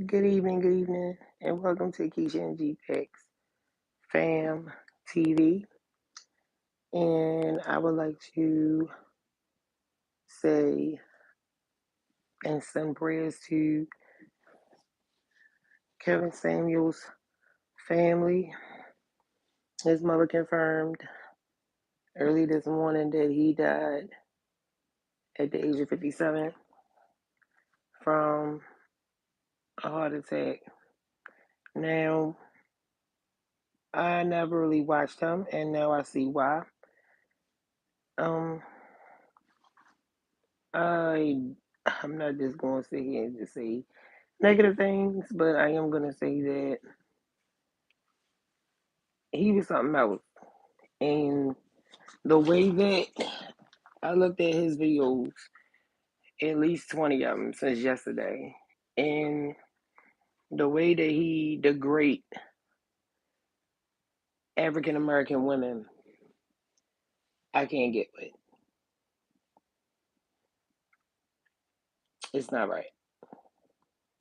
Good evening, and welcome to Keisha and GPEX Fam TV. And I would like to say and send prayers to Kevin Samuel's family. His mother confirmed early this morning that he died at the age of 57 from a heart attack. Now, I never really watched him, and now I see why. Um, I I'm not just going to sit here and just say negative things, but I am going to say that he was something else. And the way that I looked at his videos, at least 20 of them since yesterday, and the way that he degrade African American women, I can't get with. It's not right.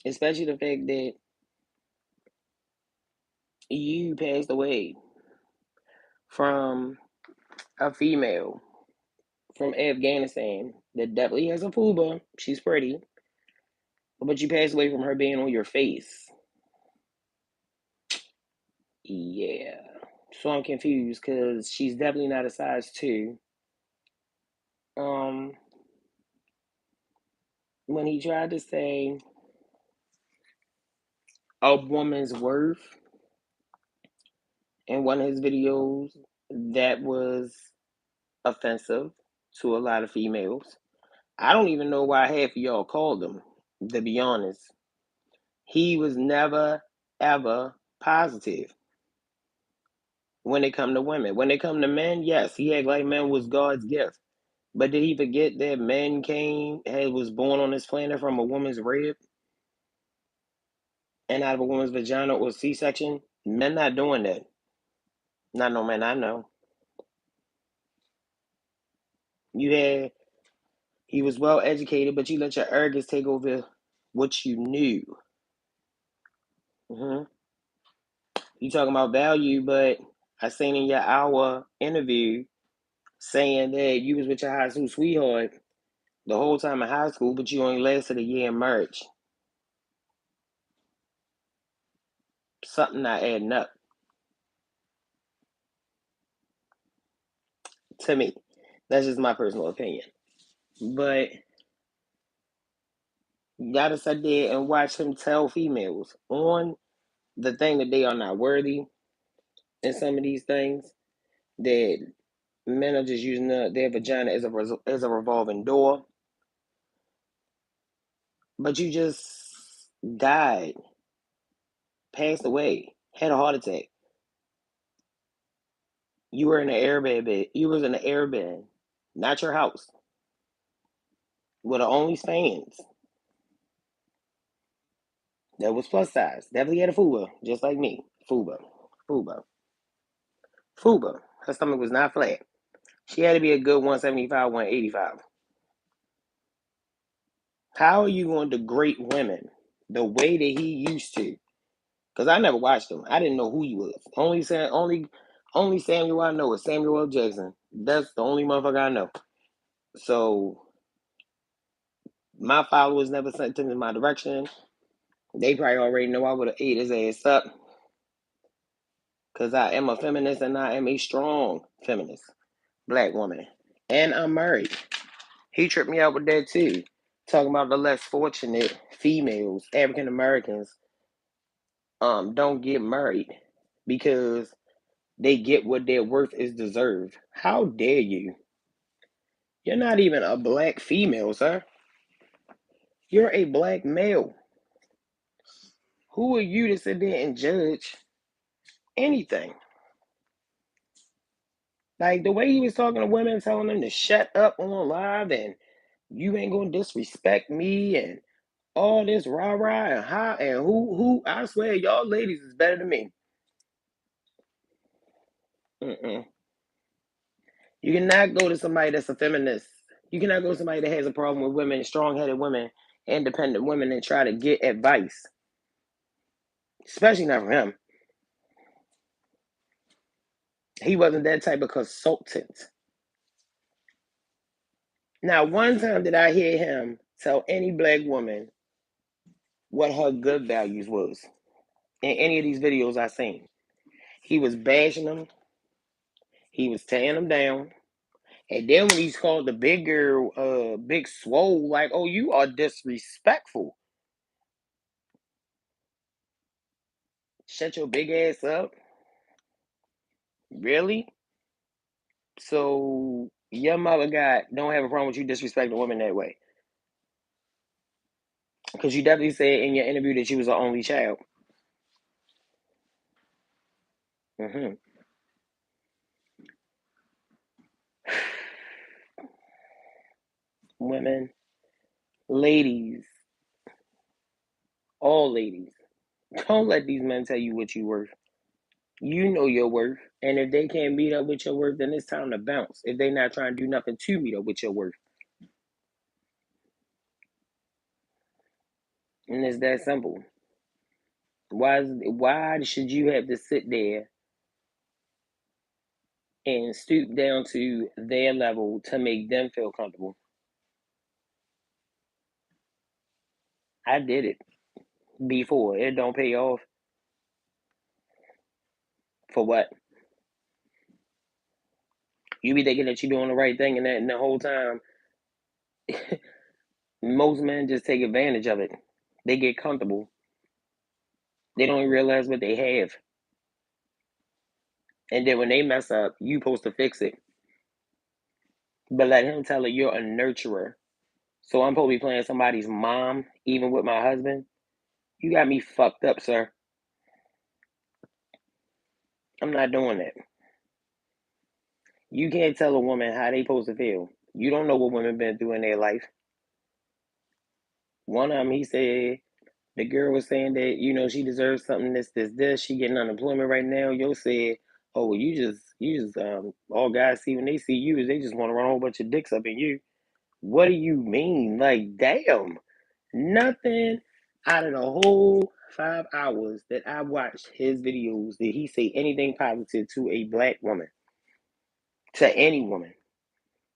Especially the fact that you passed away from a female from Afghanistan that definitely has a fuba. She's pretty, but you passed away from her being on your face. Yeah. So I'm confused because she's definitely not a size two. Um, when he tried to say a woman's worth in one of his videos, that was offensive to a lot of females. I don't even know why half of y'all called him, to be honest. He was never, ever positive when it come to women. When it come to men, yes, he act like men was God's gift. But did he forget that men was born on this planet from a woman's rib and out of a woman's vagina or C-section? Men not doing that. Not no man I know. You had He was well educated, but you let your arrogance take over what you knew. hmm You talking about value, but I seen in your hour interview saying that you was with your high school sweetheart the whole time in high school, but you only lasted a year in marriage. Something not adding up to me. That's just my personal opinion. But you gotta sit there and watch him tell females on the thing that they are not worthy in some of these things, that men are just using their vagina as a revolving door. But you just died, passed away, had a heart attack. You were in an airbed. You was in an airbed, not your house, with the only fans that was plus size. Definitely had a fuba, just like me. Fuba, fuba, fuba. Her stomach was not flat. She had to be a good 175, 185. How are you going to degrade women the way that he used to? Because I never watched him. I didn't know who he was. Only Samuel I know is Samuel L. Jackson. That's the only motherfucker I know. So my followers never sent him in my direction. They probably already know I would have ate his ass up. Because I am a feminist and I am a strong feminist. Black woman. And I'm married. He tripped me out with that too. Talking about the less fortunate females, African Americans, don't get married because they get what their worth is deserved. How dare you? You're not even a black female, sir. You're a black male. Who are you to sit there and judge anything? Like the way he was talking to women, telling them to shut up on live and you ain't gonna disrespect me and all this rah rah and how and who. I swear, y'all ladies is better than me. Mm-mm. You cannot go to somebody that's a feminist. You cannot go to somebody that has a problem with women, strong headed women, independent women, and try to get advice. especially not from him. He wasn't that type of consultant. Now, one time did I hear him tell any black woman what her good values was in any of these videos I seen. He was bashing them. He was tearing them down. And then when he's called the big girl, big swole, like, oh, you are disrespectful. Shut your big ass up. Really? So your mother don't have a problem with you disrespecting a woman that way. Because you definitely said in your interview that you was an only child. hmm Women, ladies, all ladies, don't let these men tell you what you worth. You know your worth. And if they can't meet up with your worth, then it's time to bounce. If they not trying to do nothing to meet up with your worth. And it's that simple. Why should you have to sit there and stoop down to their level to make them feel comfortable? I did it before. It don't pay off for what? You be thinking that you're doing the right thing, and the whole time, most men just take advantage of it. They get comfortable. They don't even realize what they have. And then when they mess up, you supposed to fix it. But let him tell her you're a nurturer. So I'm supposed to be playing somebody's mom, even with my husband. You got me fucked up, sir. I'm not doing that. You can't tell a woman how they supposed to feel. You don't know what women been through in their life. One of them, he said the girl was saying that she deserves something. This. She getting unemployment right now. Yo said, oh well, you just all guys see when they see you is they just want to run a whole bunch of dicks up in you. What do you mean? Like, damn, nothing out of the whole 5 hours that I watched his videos did he say anything positive to a black woman, to any woman.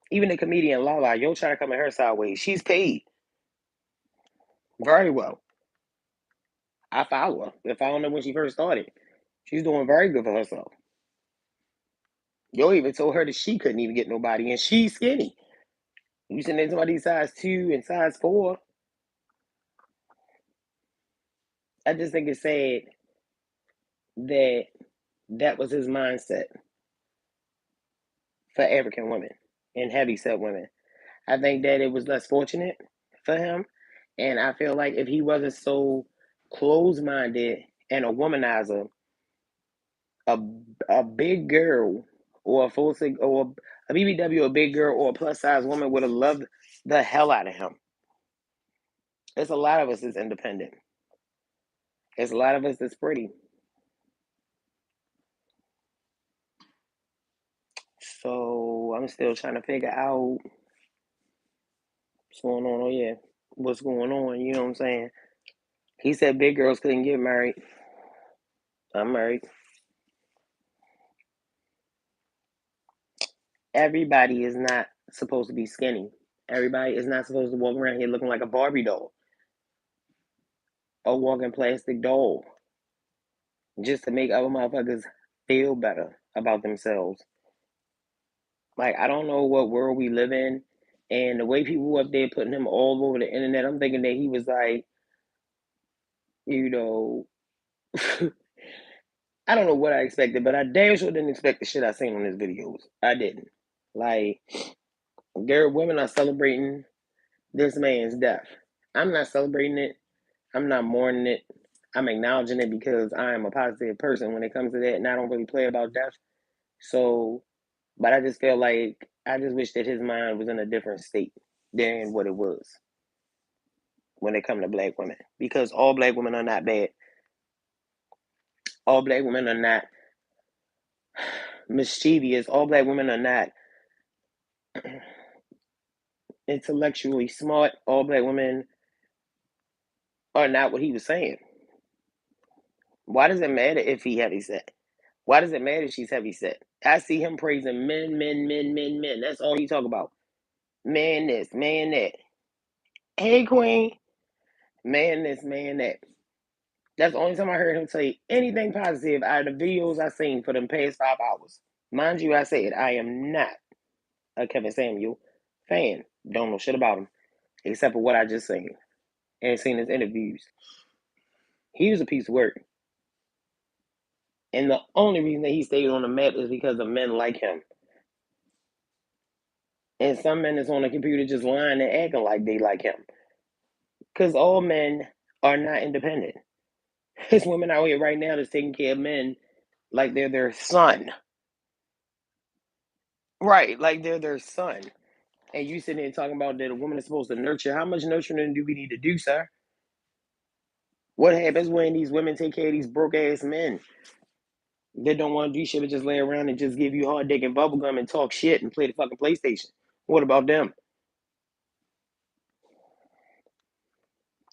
Even the comedian Lala, yo trying to come at her sideways. She's paid very well. I follow her. If I don't know when she first started, she's doing very good for herself. Yo even told her that she couldn't even get nobody, and she's skinny. You sitting there somebody size 2 and size 4. I just think it's sad that that was his mindset for African women and heavyset women. I think that it was less fortunate for him, and I feel like if he wasn't so close-minded and a womanizer, a a big girl or a full or a BBW, a big girl or a plus size woman would have loved the hell out of him. There's a lot of us that's independent. There's a lot of us that's pretty. So I'm still trying to figure out what's going on. Oh yeah, what's going on? You know what I'm saying? He said big girls couldn't get married. I'm married. Everybody is not supposed to be skinny. Everybody is not supposed to walk around here looking like a Barbie doll or walking plastic doll just to make other motherfuckers feel better about themselves. Like, I don't know what world we live in. And the way people up there putting him all over the internet, I'm thinking that he was like, you know, I don't know what I expected, but I damn sure didn't expect the shit I seen on his videos. I didn't. Like, women are celebrating this man's death. I'm not celebrating it. I'm not mourning it. I'm acknowledging it because I am a positive person when it comes to that, and I don't really play about death. So, but I just feel like I just wish that his mind was in a different state than what it was when it comes to black women. Because all black women are not bad. All black women are not mischievous. All black women are not intellectually smart. All black women are not what he was saying. Why does it matter if he heavy set? Why does it matter if she's heavy set? I see him praising men, men, men, men, men. That's all he talk about. Man this, man that. Hey Queen, man this, man that. That's the only time I heard him say anything positive out of the videos I've seen for them past 5 hours. Mind you, I said I am not a Kevin Samuel fan. Don't know shit about him except for what I just seen and seen his interviews. He was a piece of work. And the only reason that he stayed on the map is because of men like him. And some men that's on the computer just lying and acting like they like him. Because all men are not independent. There's women out here right now that's taking care of men like they're their son. Right, like they're their son. And you sitting there talking about that a woman is supposed to nurture. How much nurturing do we need to do, sir? What happens when these women take care of these broke ass men that don't want to do shit but just lay around and just give you hard dick and bubble gum and talk shit and play the fucking PlayStation? What about them?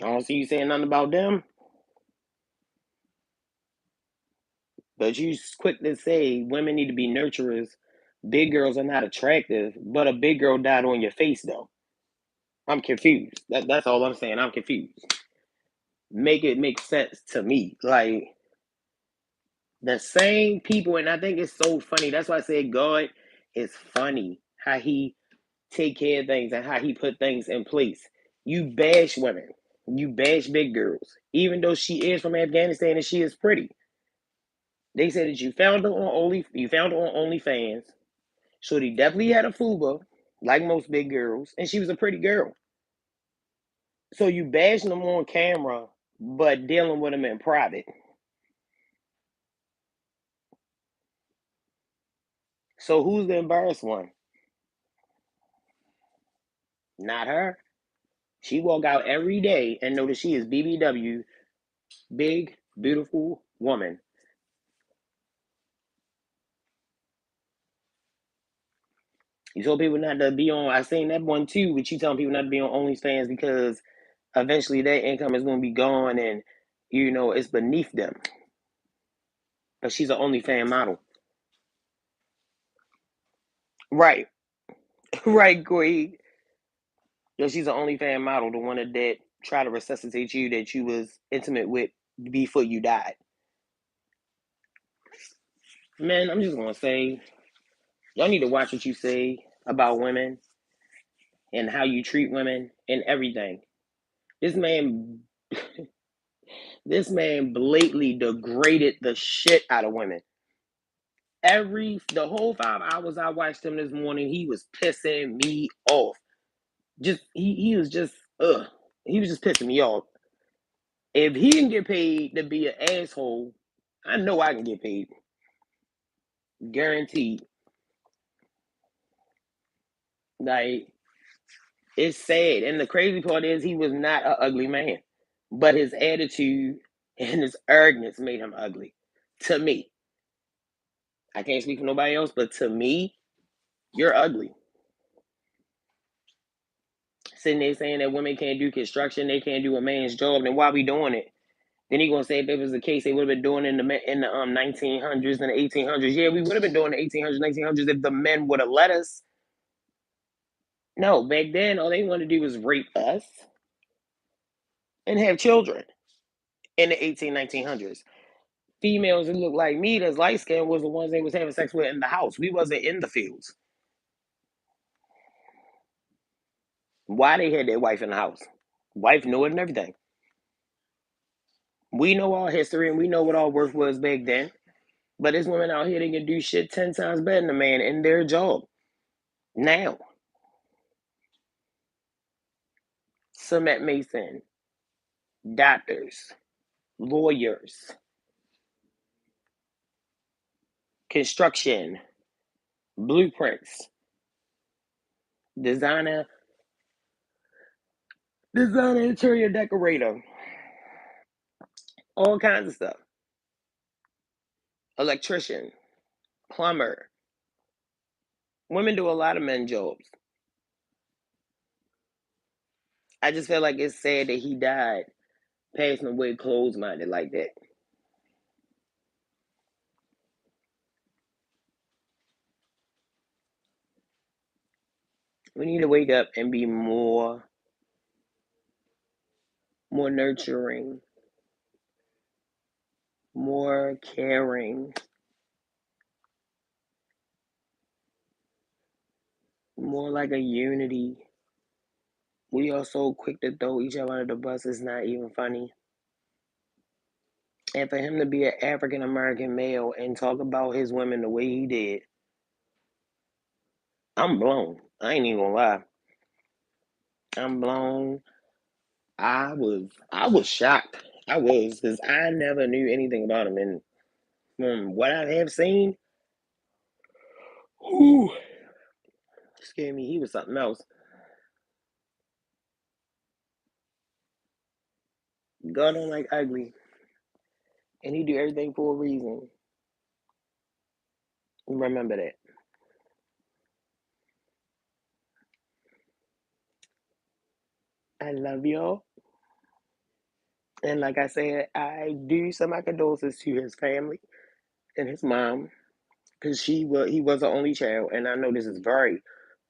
I don't see you saying nothing about them. But you quick to say women need to be nurturers. Big girls are not attractive, but a big girl died on your face though. I'm confused. That's all I'm saying. I'm confused. Make it make sense to me. Like the same people, and I think it's so funny. That's why I said God is funny. How he take care of things and how he put things in place. You bash women. You bash big girls. Even though she is from Afghanistan and she is pretty. They said that you found her on OnlyFans. Shorty definitely had a fuba, like most big girls, and she was a pretty girl. So you bashing them on camera, but dealing with them in private. So who's the embarrassed one? Not her. She walk out every day and know that she is BBW, big, beautiful woman. You told people not to be on. I seen that one too, but you telling people not to be on OnlyFans because eventually their income is going to be gone, and it's beneath them. But she's an OnlyFans model, right? Right, Corey. Yeah, she's an OnlyFans model, the one that tried to resuscitate you that you was intimate with before you died. Man, I'm just gonna say, y'all need to watch what you say about women and how you treat women and everything. This man, this man blatantly degraded the shit out of women. The whole 5 hours I watched him this morning, he was pissing me off. Just he was just he was just pissing me off. If he can get paid to be an asshole, I know I can get paid. Guaranteed. Like, it's sad. And the crazy part is he was not an ugly man. But his attitude and his arrogance made him ugly. To me. I can't speak for nobody else, but to me, you're ugly. Sitting there saying that women can't do construction, they can't do a man's job, then why we doing it? Then he gonna say if it was the case, they would have been doing it in the 1900s and the 1800s. Yeah, we would have been doing the 1800s, 1900s if the men would have let us. No, back then all they wanted to do was rape us and have children in the 1900s. Females who look like me that's light skinned was the ones they was having sex with in the house. We wasn't in the fields. Why they had their wife in the house? Wife knew it and everything. We know our history and we know what our worth was back then. But there's women out here that can do shit 10 times better than a man in their job. Now, cement mason, doctors, lawyers, construction, blueprints, designer, interior decorator, all kinds of stuff. Electrician, plumber. Women do a lot of men jobs. I just feel like it's sad that he died passing away closed minded like that. We need to wake up and be more nurturing, more caring, more like a unity. We are so quick to throw each other under the bus, it's not even funny. And for him to be an African American male and talk about his women the way he did, I'm blown. I ain't even gonna lie. I'm blown. I was shocked. I was, because I never knew anything about him. And from what I have seen, whew, scared me. He was something else. God don't like ugly, and he do everything for a reason. Remember that. I love y'all, and like I said, I do send my condolences to his family and his mom, because he was an only child, and I know this is very,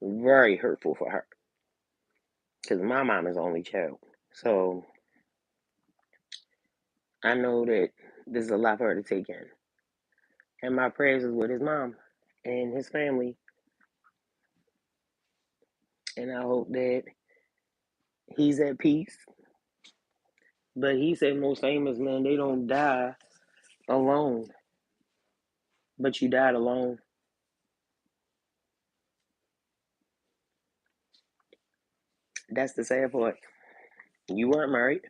very hurtful for her, because my mom is the only child. So I know that this is a lot for her to take in, and my prayers is with his mom and his family, and I hope that he's at peace. But he said most famous men, they don't die alone, but you died alone. That's the sad part. You weren't married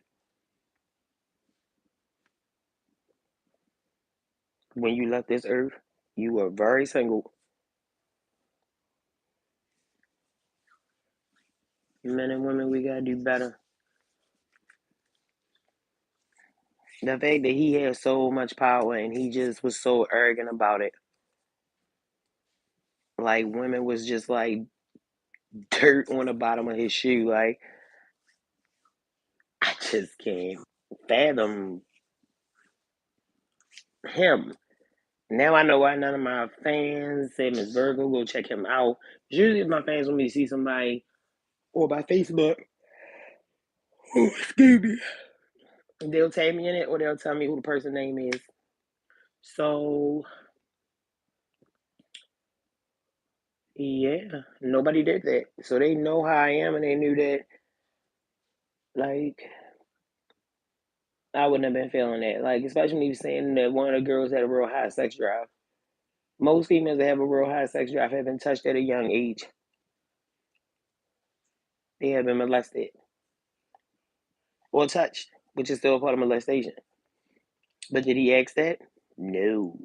when you left this earth. You were very single. Men and women, we gotta do better. The fact that he had so much power and he just was so arrogant about it. Like women was just like dirt on the bottom of his shoe. Like I just can't fathom him. Now I know why none of my fans said Miss Virgo, go check him out. Usually if my fans want me to see somebody or by Facebook, oh, excuse me, they'll tag me in it or they'll tell me who the person's name is. So yeah, nobody did that. So they know how I am and they knew that like I wouldn't have been feeling that. Like especially when you saying that one of the girls had a real high sex drive. Most females that have a real high sex drive have been touched at a young age. They have been molested or touched, which is still a part of molestation. But did he ask that? No.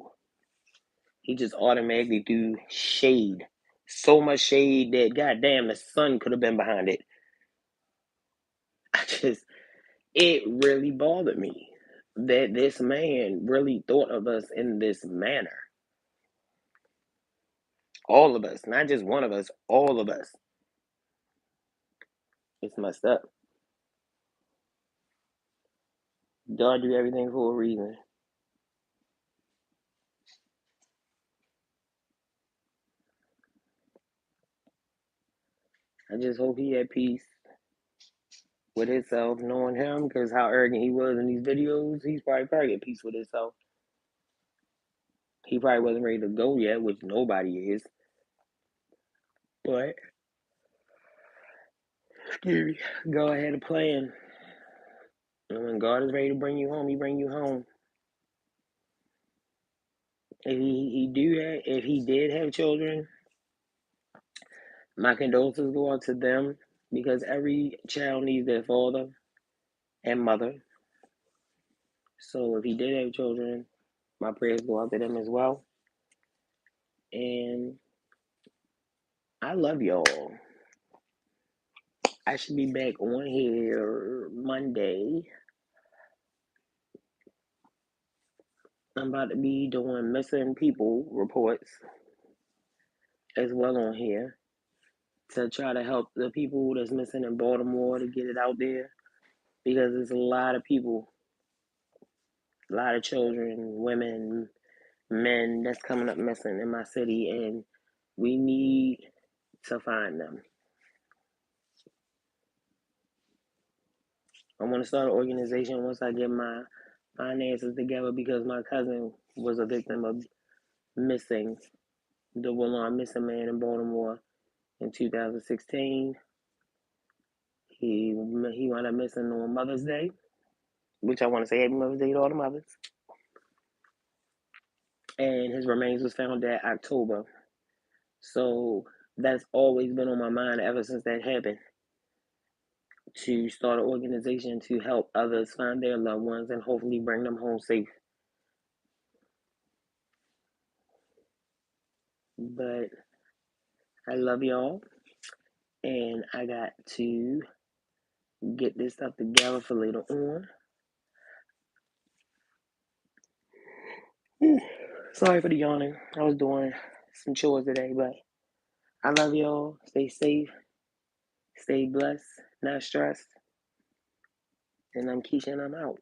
He just automatically threw shade. So much shade that goddamn the sun could have been behind it. It really bothered me that this man really thought of us in this manner. All of us, not just one of us, all of us. It's messed up. God do everything for a reason. I just hope he had peace with himself, knowing him, because how arrogant he was in these videos, he's probably at peace with himself. He probably wasn't ready to go yet, which nobody is. But excuse me, go ahead and plan. And when God is ready to bring you home, he bring you home. If he did have children, my condolences go out to them, because every child needs their father and mother. So if he did have children, my prayers go out to them as well. And I love y'all. I should be back on here Monday. I'm about to be doing missing people reports as well on here, to try to help the people that's missing in Baltimore to get it out there, because there's a lot of people, a lot of children, women, men that's coming up missing in my city, and we need to find them. I want to start an organization once I get my finances together because my cousin was a victim of missing, the Willon missing man in Baltimore in 2016. He wound up missing on Mother's Day, which I want to say Happy Mother's Day to all the mothers. And his remains was found that October. So that's always been on my mind ever since that happened, to start an organization to help others find their loved ones and hopefully bring them home safe. But I love y'all, and I got to get this stuff together for later on. Sorry for the yawning. I was doing some chores today, but I love y'all. Stay safe, stay blessed, not stressed. And I'm Keisha, and I'm out.